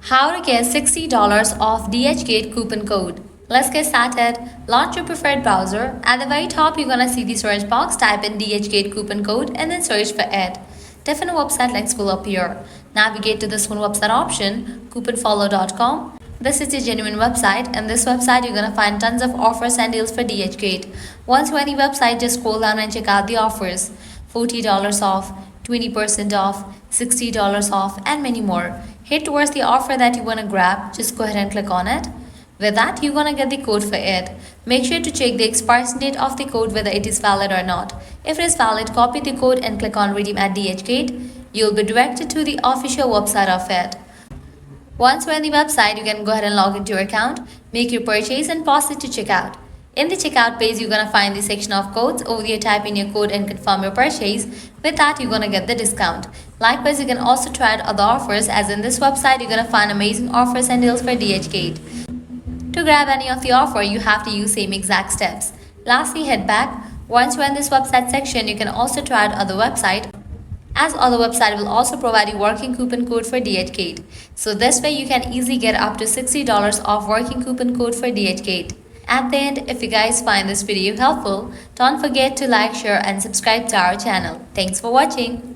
How to get $60 off DHgate coupon code. Let's get started. Launch your preferred browser. At the very top, you're gonna see the search box. Type in DHgate coupon code and then search for it. Different website links will appear. Navigate to this one website option, couponfollow.com. This is a genuine website. In this website, you're gonna find tons of offers and deals for DHgate. Once you're on the website, just scroll down and check out the offers. $40 off, 20% off, $60 off, and many more. Head towards the offer that you want to grab. Just go ahead and click on it. With that, you're going to get the code for it. Make sure to check the expiration date of the code, whether it is valid or not. If it is valid, copy the code and click on redeem at DHgate. You'll be directed to the official website of it. Once you're on the website, you can go ahead and log into your account, make your purchase and pause it to checkout. In the checkout page, you're going to find the section of codes. Over here, type in your code and confirm your purchase. With that, you're going to get the discount. Likewise, you can also try out other offers, as in this website, you're going to find amazing offers and deals for DHgate. To grab any of the offer, you have to use same exact steps. Lastly, head back. Once you're in this website section, you can also try out other website, as other website will also provide you working coupon code for DHgate. So this way, you can easily get up to $60 off working coupon code for DHgate. At the end, if you guys find this video helpful, don't forget to like, share and subscribe to our channel. Thanks for watching.